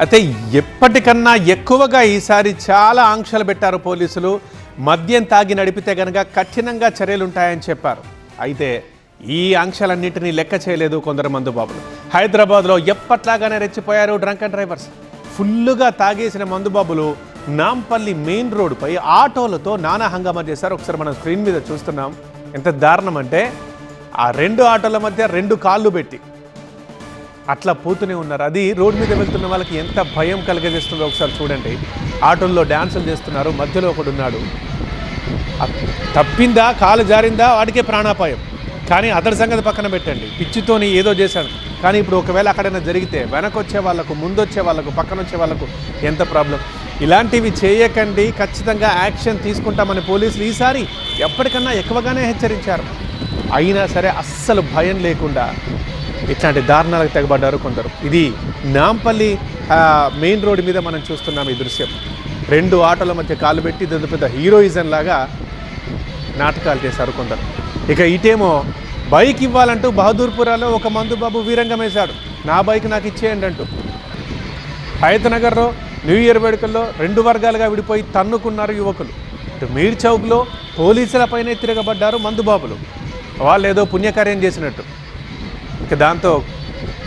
అయితే ఎప్పటికన్నా ఎక్కువగా ఈసారి చాలా ఆంక్షలు పెట్టారు పోలీసులు. మద్యం తాగి నడిపితే గనక కఠినంగా చర్యలుంటాయని చెప్పారు. అయితే ఈ ఆంక్షలన్నింటినీ లెక్క చేయలేదు కొందరు మందుబాబులు. హైదరాబాద్లో ఎప్పట్లాగానే రెచ్చిపోయారు డ్రంక్ అండ్ డ్రైవర్స్. ఫుల్లుగా తాగేసిన మందుబాబులు నాంపల్లి మెయిన్ రోడ్డుపై ఆటోలతో నానా హంగామా చేశారు. ఒకసారి మనం స్క్రీన్ మీద చూస్తున్నాం. ఎంత దారుణం అంటే ఆ రెండు ఆటోల మధ్య రెండు కాళ్ళు పెట్టి అట్లా పోతూనే ఉన్నారు. అది రోడ్డు మీద వెళ్తున్న వాళ్ళకి ఎంత భయం కలిగజేస్తుందో ఒకసారి చూడండి. ఆటోల్లో డ్యాన్సులు చేస్తున్నారు. మధ్యలో ఒకడు ఉన్నాడు. తప్పిందా, కాలు జారిందా, వాడికే ప్రాణాపాయం. కానీ అతడి సంగతి పక్కన పెట్టండి, పిచ్చితోని ఏదో చేశాడు. కానీ ఇప్పుడు ఒకవేళ అక్కడైనా జరిగితే వెనకొచ్చే వాళ్ళకు, ముందొచ్చే వాళ్ళకు, పక్కన వచ్చే వాళ్ళకు ఎంత ప్రాబ్లం. ఇలాంటివి చేయకండి, ఖచ్చితంగా యాక్షన్ తీసుకుంటామని పోలీసులు ఈసారి ఎప్పటికన్నా ఎక్కువగానే హెచ్చరించారు. అయినా సరే అస్సలు భయం లేకుండా ఇట్లాంటి దారుణాలకు తెగబడ్డారు కొందరు. ఇది నాంపల్లి మెయిన్ రోడ్డు మీద మనం చూస్తున్నాం ఈ దృశ్యం. రెండు ఆటోల మధ్య కాలు పెట్టి పెద్ద పెద్ద హీరోయిజం లాగా నాటకాలు చేశారు కొందరు. ఇక ఇటేమో బైక్ ఇవ్వాలంటూ బహదూర్పురాలో ఒక మందుబాబు వీరంగం వేశాడు. నా బైక్ నాకు ఇచ్చేయండి అంటూ. హయత్నగర్లో న్యూ ఇయర్ వేడుకల్లో రెండు వర్గాలుగా విడిపోయి తన్నుకున్నారు యువకులు. ఇటు మీర్ చౌక్లో పోలీసులపైనే తిరగబడ్డారు మందుబాబులు. వాళ్ళు ఏదో పుణ్యకార్యం చేసినట్టు. ఇక దాంతో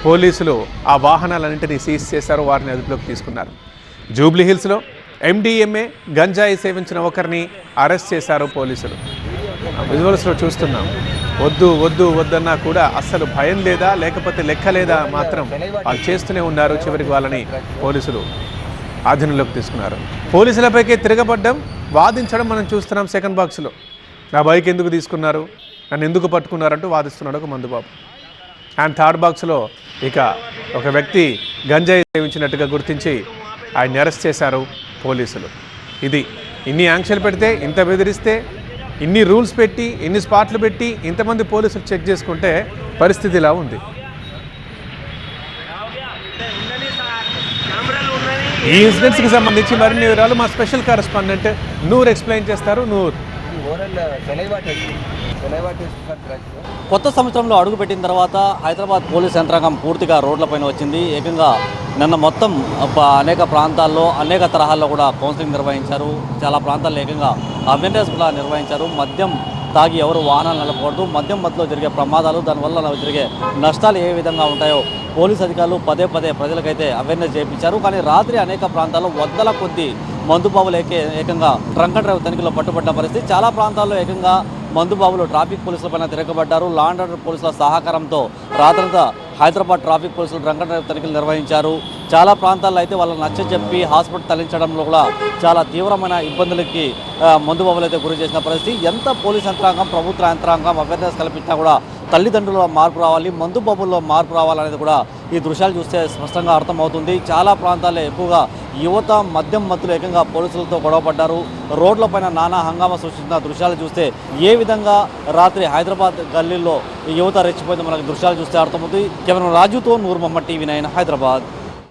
పోలీసులు ఆ వాహనాలన్నింటినీ సీజ్ చేశారు, వారిని అదుపులోకి తీసుకున్నారు. జూబ్లీ హిల్స్లో MDMA గంజాయి సేవించిన ఒకరిని అరెస్ట్ చేశారు పోలీసులు. విజువల్స్లో చూస్తున్నాం. వద్దు వద్దు వద్దన్నా కూడా అస్సలు భయం లేదా, లేకపోతే లెక్క లేదా మాత్రం వాళ్ళు చేస్తూనే ఉన్నారు. చివరికి వాళ్ళని పోలీసులు ఆధీనంలోకి తీసుకున్నారు. పోలీసులపైకే తిరగబడ్డం, వాదించడం మనం చూస్తున్నాం. సెకండ్ బాక్స్లో నా బైక్ ఎందుకు తీసుకున్నారు, నన్ను ఎందుకు పట్టుకున్నారంటూ వాదిస్తున్నాడు ఒక మందుబాబు. అండ్ థర్డ్ బాక్స్లో ఇక ఒక వ్యక్తి గంజాయి సేవించినట్టుగా గుర్తించి ఆయన్ని అరెస్ట్ చేశారు పోలీసులు. ఇది ఇన్ని ఆంక్షలు పెడితే, ఇంత బెదిరిస్తే, ఇన్ని రూల్స్ పెట్టి, ఇన్ని స్పాట్లు పెట్టి ఇంతమంది పోలీసులు చెక్ చేసుకుంటే పరిస్థితి ఇలా ఉంది. ఈ ఇన్సిడెంట్స్కి సంబంధించి మరిన్ని వివరాలు మా స్పెషల్ కరెస్పాండెంట్ నూర్ ఎక్స్ప్లెయిన్ చేస్తారు. నూర్, కొత్త సంవత్సరంలో అడుగుపెట్టిన తర్వాత హైదరాబాద్ పోలీస్ యంత్రాంగం పూర్తిగా రోడ్లపైన వచ్చింది. ఏకంగా నిన్న మొత్తం అనేక ప్రాంతాల్లో అనేక తరహాల్లో కూడా కౌన్సిలింగ్ నిర్వహించారు. చాలా ప్రాంతాల్లో ఏకంగా అవేర్నెస్ కూడా నిర్వహించారు. మద్యం తాగి ఎవరు వాహనాలు నడపకూడదు, మద్యం మధ్యలో జరిగే ప్రమాదాలు, దానివల్ల జరిగే నష్టాలు ఏ విధంగా ఉంటాయో పోలీస్ అధికారులు పదే పదే ప్రజలకైతే అవేర్నెస్ చేయించారు. కానీ రాత్రి అనేక ప్రాంతాల్లో వందల కొద్ది మందుబాబులు ఏకంగా డ్రంక్ అండ్ డ్రైవ్ తనిఖీలో పట్టుబడ్డ పరిస్థితి. చాలా ప్రాంతాల్లో ఏకంగా మందుబాబులు ట్రాఫిక్ పోలీసులపైన తిరగబడ్డారు. లా అండ్ ఆర్డర్ పోలీసుల సహకారంతో రాత్రంతా హైదరాబాద్ ట్రాఫిక్ పోలీసులు డ్రంక్ అండ్ డ్రైవ్ తనిఖీలు నిర్వహించారు. చాలా ప్రాంతాల్లో అయితే వాళ్ళని నచ్చజెప్పి హాస్పిటల్ తరలించడంలో కూడా చాలా తీవ్రమైన ఇబ్బందులకి మందుబాబులు అయితే గురి చేసిన పరిస్థితి. ఎంత పోలీస్ యంత్రాంగం, ప్రభుత్వ యంత్రాంగం అవేర్నెస్ కల్పించినా కూడా తల్లిదండ్రుల్లో మార్పు రావాలి, మందుబాబుల్లో మార్పు రావాలనేది కూడా ఈ దృశ్యాలు చూస్తే స్పష్టంగా అర్థమవుతుంది. చాలా ప్రాంతాల్లో ఎక్కువగా యువత మద్యం మత్తులు ఏకంగా పోలీసులతో గొడవపడ్డారు. రోడ్లపైన నానా హంగామా సృష్టించిన దృశ్యాలు చూస్తే ఏ విధంగా రాత్రి హైదరాబాద్ గల్లీల్లో యువత రెచ్చిపోయిందో మనకు దృశ్యాలు చూస్తే అర్థమవుతుంది. కేవలం రాజుతో నూర్ మొహమ్మద్, TV9 హైదరాబాద్.